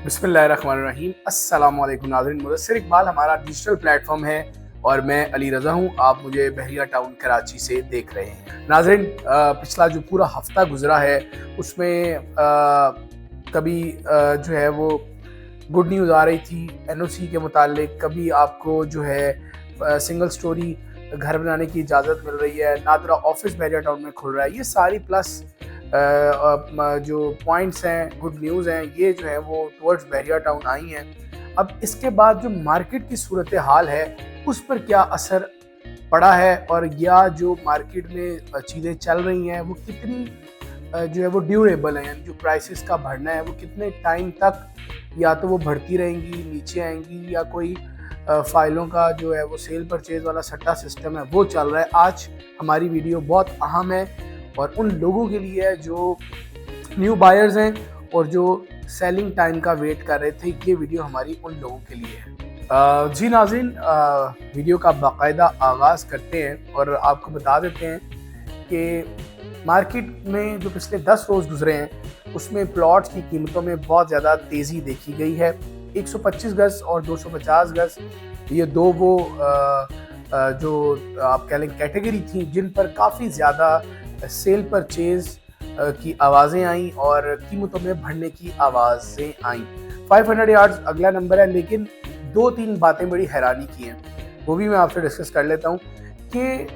बिस्मिल्लाहिर्रहमानिर्रहीम। अस्सलाम वालेकुम नाज़रीन। मुदस्सिर इकबाल हमारा डिजिटल प्लेटफॉर्म है और मैं अली रज़ा हूँ। आप मुझे बहरिया टाउन कराची से देख रहे हैं। नाज़रीन, पिछला जो पूरा हफ्ता गुजरा है उसमें कभी जो है वो गुड न्यूज़ आ रही थी एनओसी के मुतालिक, कभी आपको जो है सिंगल स्टोरी घर बनाने की इजाज़त मिल रही है, नादरा ऑफिस बहरिया टाउन में खुल रहा है। ये सारी प्लस जो पॉइंट्स हैं, गुड न्यूज़ हैं, ये जो है वो टुवर्ड्स बहरिया टाउन आई हैं। अब इसके बाद जो मार्केट की सूरत हाल है उस पर क्या असर पड़ा है और या जो मार्केट में चीज़ें चल रही हैं वो कितनी जो है वो ड्यूरेबल है, यानी जो प्राइसेस का बढ़ना है वो कितने टाइम तक या तो वो बढ़ती रहेंगी, नीचे आएंगी, या कोई फाइलों का जो है वो सेल परचेज वाला सट्टा सिस्टम है वो चल रहा है। आज हमारी वीडियो बहुत अहम है और उन लोगों के लिए है जो न्यू बायर्स हैं और जो सेलिंग टाइम का वेट कर रहे थे। ये वीडियो हमारी उन लोगों के लिए है। जी नाज़रीन, वीडियो का बाकायदा आगाज़ करते हैं और आपको बता देते हैं कि मार्केट में जो पिछले 10 रोज़ गुजरे हैं उसमें प्लॉट्स की कीमतों में बहुत ज़्यादा तेज़ी देखी गई है। 125 गज़ और 250 गज़, ये दो वो जो आप कह लें कैटेगरी थी जिन पर काफ़ी ज़्यादा सेल परचेज की आवाज़ें आईं और कीमतों में बढ़ने की आवाज़ें आईं। 500 यार्ड्स अगला नंबर है, लेकिन 2-3 बातें बड़ी हैरानी की हैं, वो भी मैं आपसे डिस्कस कर लेता हूँ कि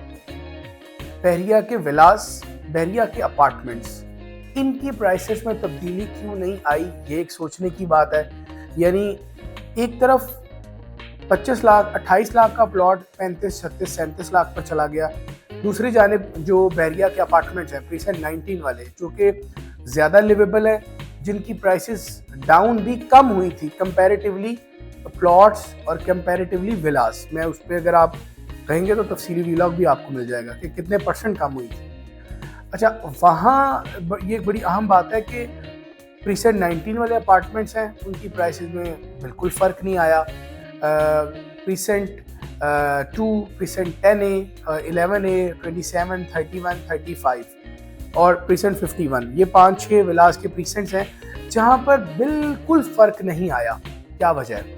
बहरिया के विलास, बहरिया के अपार्टमेंट्स, इनकी प्राइसेस में तब्दीली क्यों नहीं आई, ये एक सोचने की बात है। यानी एक तरफ 25 लाख 28 लाख का प्लॉट 35, 36, 37 लाख पर चला गया, दूसरी जानिब जो बहरिया के अपार्टमेंट्स हैं प्रीसेंट 19 वाले, जो कि ज़्यादा लिवेबल है, जिनकी प्राइसेस डाउन भी कम हुई थी कंपैरेटिवली प्लॉट्स और कंपैरेटिवली विलास। मैं उस पर अगर आप कहेंगे तो तफसीली व्लॉग भी आपको मिल जाएगा कि कितने परसेंट कम हुई थी। अच्छा, वहाँ ये एक बड़ी अहम बात है कि प्रीसेंट 19 वाले अपार्टमेंट्स हैं उनकी प्राइसेस में बिल्कुल फ़र्क नहीं आया। प्रीसेंट 2, प्रीसेंट 10A, 11A, 27, 31, 35 और प्रीसेंट 51, ये 5-6 विलास के प्रीसेंट्स हैं जहाँ पर बिल्कुल फ़र्क नहीं आया। क्या वजह है?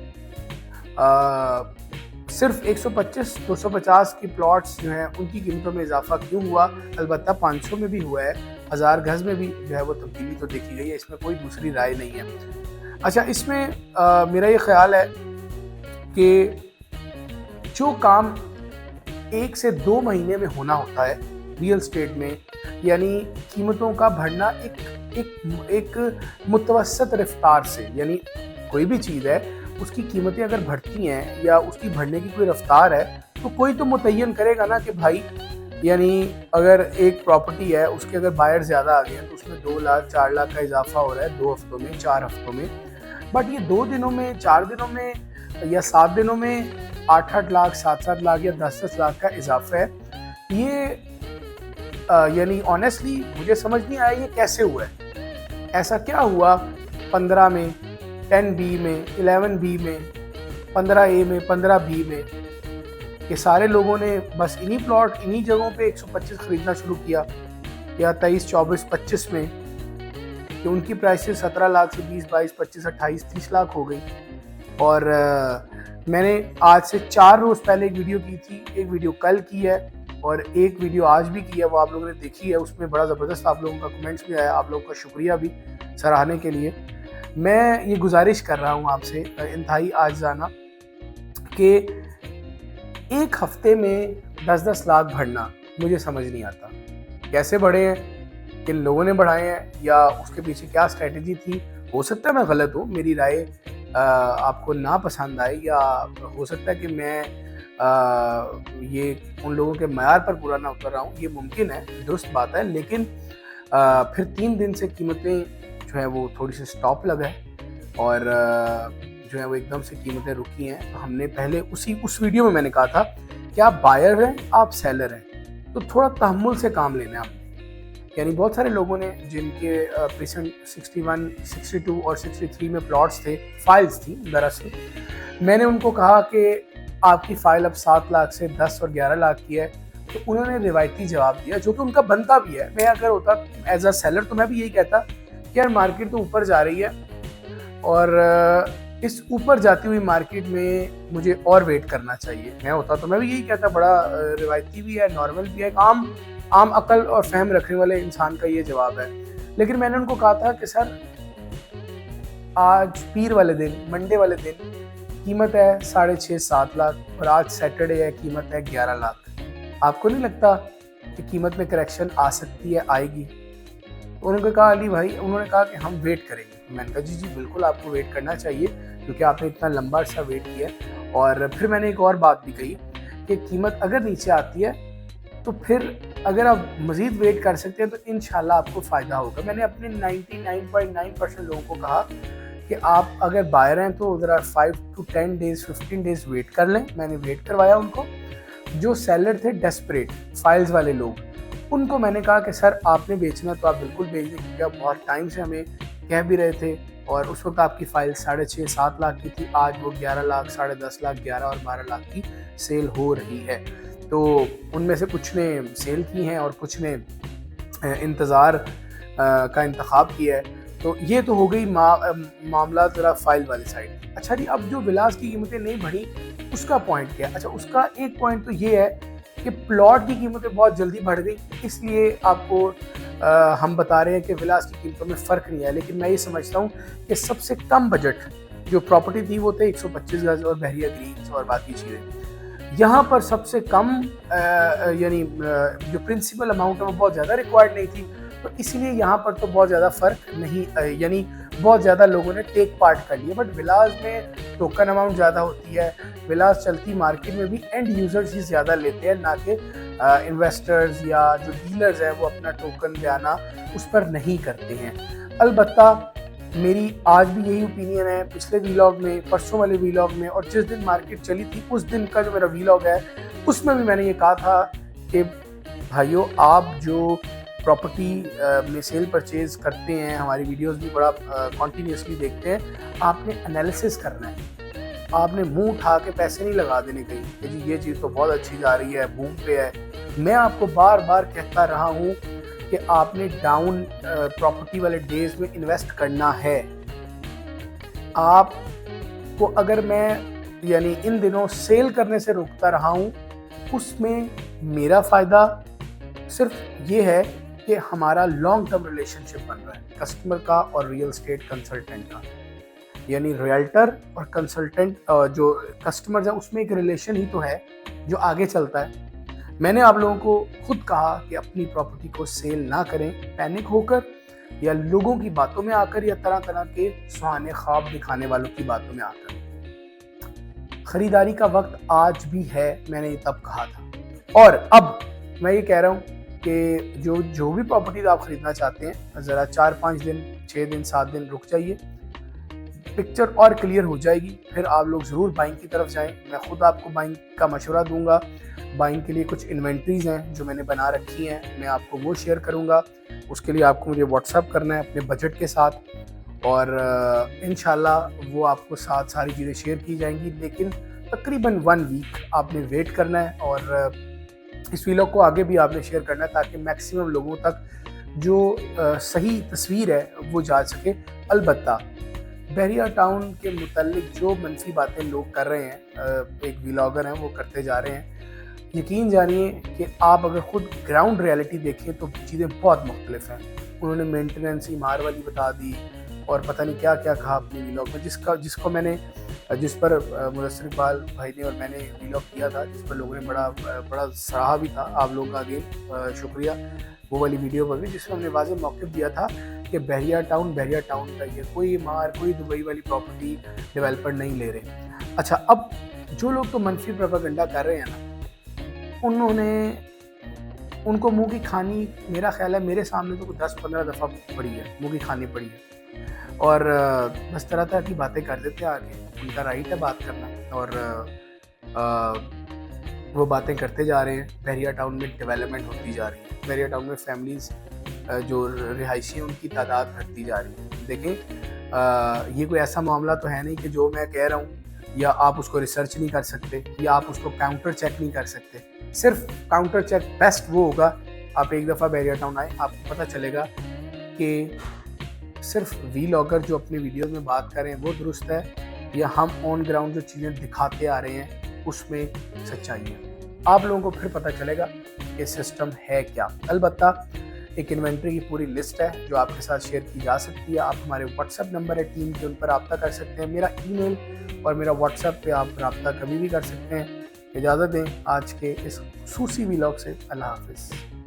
सिर्फ 125-250 की प्लॉट्स जो हैं उनकी कीमतों में इजाफा क्यों हुआ? अलबत्ता 500 में भी हुआ है, 1000 गज़ में भी जो है वो तब्दीली तो देखी गई है, इसमें कोई दूसरी राय नहीं है। अच्छा, इसमें मेरा ये ख्याल है कि जो काम 1 से 2 महीने में होना होता है रियल स्टेट में, यानी कीमतों का बढ़ना एक मुतवसत रफ्तार से, यानी कोई भी चीज़ है उसकी कीमतें अगर बढ़ती हैं या उसकी बढ़ने की कोई रफ्तार है तो कोई तो मुतय्यन करेगा ना कि भाई, यानी अगर एक प्रॉपर्टी है उसके अगर बायर ज़्यादा आ गए हैं तो उसमें 2 लाख 4 लाख का इजाफा हो रहा है 2 हफ्तों में, 4 हफ्तों में, बट ये 2 दिनों में, 4 दिनों में या 7 दिनों में 8-8 लाख, 7-7 लाख या 10-10 लाख का इजाफा है। ये यानी ऑनेस्टली मुझे समझ नहीं आया ये कैसे हुआ है। ऐसा क्या हुआ 15 में, 10B में, 11B में, 15A में, 15B में, कि सारे लोगों ने बस इन्हीं प्लॉट, इन्हीं जगहों पे 125 खरीदना शुरू किया, या 23, 24, 25 में कि उनकी प्राइसेस 17 लाख से 20, 22, 25, 28, 30 लाख हो गई। और मैंने आज से 4 रोज़ पहले एक वीडियो की थी, एक वीडियो कल की है और एक वीडियो आज भी की है, वो आप लोगों ने देखी है। उसमें बड़ा ज़बरदस्त आप लोगों का कमेंट्स भी आया, आप लोगों का शुक्रिया भी सराहने के लिए। मैं ये गुजारिश कर रहा हूँ आपसे इंतहाई आजिज़ाना कि एक हफ्ते में 10-10 लाख बढ़ना मुझे समझ नहीं आता। कैसे बढ़े हैं, किन लोगों ने बढ़ाए हैं, या उसके पीछे क्या स्ट्रेटजी थी? हो सकता है मैं गलत हूँ, मेरी राय आपको ना पसंद आए, या हो सकता है कि मैं ये उन लोगों के मयार पर पूरा ना उतर रहा हूँ, ये मुमकिन है, दुरुस्त बात है। लेकिन फिर 3 दिन से कीमतें जो है वो थोड़ी सी स्टॉप लगा है और जो है वो एकदम से कीमतें रुकी हैं। तो हमने पहले उस वीडियो में मैंने कहा था कि आप बायर हैं, आप सेलर हैं, तो थोड़ा तहम्मुल से काम लेना है आपने। यानी बहुत सारे लोगों ने जिनके प्रीसेंट 61, 62 और 63 में प्लॉट्स थे, फाइल्स थी दरअसल, मैंने उनको कहा कि आपकी फ़ाइल अब 7 लाख से 10 और 11 लाख की है, तो उन्होंने रिवायती जवाब दिया जो कि उनका बनता भी है। मैं अगर होता एज अ सेलर तो मैं भी यही कहता कि यार मार्केट तो ऊपर जा रही है, और इस ऊपर जाती हुई मार्केट में मुझे और वेट करना चाहिए। मैं होता तो मैं भी यही कहता, बड़ा रिवायती भी है, नॉर्मल भी है, एक आम अकल और फहम रखने वाले इंसान का ये जवाब है। लेकिन मैंने उनको कहा था कि सर आज पीर वाले दिन, मंडे वाले दिन कीमत है 6.5-7 लाख और आज सैटरडे है, कीमत है 11 लाख। आपको नहीं लगता कि कीमत में करेक्शन आ सकती है, आएगी? उन्होंने कहा अली भाई, उन्होंने कहा कि हम वेट करेंगे। मैंने कहा जी बिल्कुल आपको वेट करना चाहिए, क्योंकि आपने इतना लंबा अर्सा वेट किया। और फिर मैंने एक और बात भी कही कि कीमत अगर नीचे आती है तो फिर अगर आप मज़ीद वेट कर सकते हैं तो इंशाल्लाह आपको फ़ायदा होगा। मैंने अपने 99.9% लोगों को कहा कि आप अगर बायर हैं तो ज़रा 5 to 10 डेज़ 15 डेज़ वेट कर लें। मैंने वेट करवाया उनको। जो सेलर थे डेस्परेट फाइल्स वाले लोग, उनको मैंने कहा कि सर आपने बेचना तो आप बिल्कुल बेच दें, क्योंकि आप बहुत टाइम से हमें कह भी रहे थे और उस वक्त आपकी फ़ाइल 6.5-7 लाख की थी। आज वो 11 लाख, 10.5 लाख, 11 और 12 लाख की सेल हो रही है। तो उनमें से कुछ ने सेल की हैं और कुछ ने इंतज़ार का इंतखाब किया है। तो ये तो हो गई मामला ज़रा फाइल वाली साइड। अच्छा जी, अब जो विलास की कीमतें नहीं बढ़ी उसका पॉइंट क्या है? अच्छा, उसका एक पॉइंट तो ये है कि प्लॉट की कीमतें बहुत जल्दी बढ़ गई, इसलिए आपको हम बता रहे हैं कि विलास की कीमतों में फ़र्क नहीं है। लेकिन मैं ये समझता हूँ कि सबसे कम बजट जो प्रॉपर्टी थी वो थे 125 गज और बहरिया ग्रीन्स और बाकी चीज़ें। यहाँ पर सबसे कम यानी जो प्रिंसिपल अमाउंट है वो बहुत ज़्यादा रिक्वायर्ड नहीं थी, तो इसीलिए यहाँ पर तो बहुत ज़्यादा फ़र्क नहीं, यानी बहुत ज़्यादा लोगों ने टेक पार्ट कर लिया। बट विलास में टोकन अमाउंट ज़्यादा होती है। विलास चलती मार्केट में भी एंड यूज़र्स ही ज़्यादा लेते हैं, ना कि इन्वेस्टर्स या जो डीलर्स हैं वो अपना टोकन बयाना उस पर नहीं करते हैं। अलबत्ता मेरी आज भी यही ओपिनियन है, पिछले वीलॉग में, परसों वाले वीलॉग में और जिस दिन मार्केट चली थी उस दिन का जो मेरा वीलॉग है उसमें भी मैंने ये कहा था कि भाइयों, आप जो प्रॉपर्टी में सेल परचेज करते हैं, हमारी वीडियोस भी बड़ा कॉन्टीन्यूसली देखते हैं, आपने एनालिसिस करना है। आपने मुंह उठा के पैसे नहीं लगा देने कहीं कि जी ये चीज़ तो बहुत अच्छी जा रही है, बूम पे है। मैं आपको बार बार कहता रहा हूँ कि आपने डाउन प्रॉपर्टी वाले डेज में इन्वेस्ट करना है। आपको अगर मैं यानी इन दिनों सेल करने से रोकता रहा हूँ, उसमें मेरा फ़ायदा सिर्फ ये है कि हमारा लॉन्ग टर्म रिलेशनशिप बन रहा है कस्टमर का और रियल एस्टेट कंसल्टेंट का। यानी रियल्टर और कंसल्टेंट जो कस्टमर्स हैं उसमें एक रिलेशन ही तो है जो आगे चलता है। मैंने आप लोगों को खुद कहा कि अपनी प्रॉपर्टी को सेल ना करें पैनिक होकर या लोगों की बातों में आकर या तरह तरह के सुहाने ख्वाब दिखाने वालों की बातों में आकर। खरीदारी का वक्त आज भी है, मैंने ये तब कहा था। और अब मैं ये कह रहा हूँ कि जो भी प्रॉपर्टीज आप खरीदना चाहते हैं, ज़रा 4-5 दिन, 6 दिन, 7 दिन रुक जाइए, पिक्चर और क्लियर हो जाएगी, फिर आप लोग ज़रूर बाइंग की तरफ जाएं। मैं खुद आपको बाइंग का मशवरा दूंगा। बाइंग के लिए कुछ इन्वेंट्रीज हैं जो मैंने बना रखी हैं, मैं आपको वो शेयर करूंगा। उसके लिए आपको मुझे व्हाट्सअप करना है अपने बजट के साथ और इंशाल्लाह वो आपको साथ सारी चीज़ें शेयर की जाएंगी। लेकिन तकरीबन 1 वीक आपने वेट करना है और इस वीलॉग को आगे भी आपने शेयर करना है ताकि मैक्सिमम लोगों तक जो सही तस्वीर है वो जा सके। अलबत्ता बहरिया टाउन के मुतालिक जो मनफी बातें लोग कर रहे हैं, एक व्लॉगर हैं वो करते जा रहे हैं, यकीन जानिए कि आप अगर खुद ग्राउंड रियलिटी देखें तो चीज़ें बहुत मुख्तलिफ हैं। उन्होंने मेंटेनेंस ही मार वाली बता दी और पता नहीं क्या क्या कहा अपने व्लॉग में, जिस पर मुदस्सिर इकबाल भाई ने और मैंने व्लॉग किया था, जिस पर लोगों ने बड़ा सराहा भी था। आप लोगों का अगेन शुक्रिया वो वाली वीडियो पर भी, जिसमें हमने वाज़ेह मौक़िफ़ दिया था कि बहरिया टाउन का ये कोई दुबई वाली प्रॉपर्टी डेवलपर नहीं ले रहे। अच्छा, अब जो लोग तो मनफी प्रोपेगेंडा कर रहे हैं ना, उनको मुंह की खानी, मेरा ख्याल है मेरे सामने तो 10-15 दफ़ा पड़ी है, मुंह की खानी पड़ी है और बस तरह तरह की बातें कर देते हैं आगे। उनका राइट है बात करना और वो बातें करते जा रहे हैं। बहरिया टाउन में डेवलपमेंट होती जा रही है, बहरिया टाउन में फैमिलीज़ जो रिहायशी हैं उनकी तादाद घटती जा रही है। देखें, ये कोई ऐसा मामला तो है नहीं कि जो मैं कह रहा हूँ या आप उसको रिसर्च नहीं कर सकते या आप उसको काउंटर चेक नहीं कर सकते। सिर्फ काउंटर चेक बेस्ट वो होगा, आप एक दफ़ा बहरिया टाउन आए, आपको पता चलेगा कि सिर्फ वीलॉगर जो अपनी वीडियो में बात कर रहे हैं वो दुरुस्त है, या हम ऑन ग्राउंड जो चीज़ें दिखाते आ रहे हैं उसमें सच्चाई है? आप लोगों को फिर पता चलेगा कि सिस्टम है क्या। अलबत्ता एक इन्वेंट्री की पूरी लिस्ट है जो आपके साथ शेयर की जा सकती है। आप हमारे व्हाट्सएप नंबर है टीम के, उन पर रब्ता कर सकते हैं। मेरा ईमेल और मेरा व्हाट्सएप पे आप रब्ता कभी भी कर सकते हैं। इजाज़त दें आज के इस खूसूसी व्लॉग से। अल्लाह हाफिज़।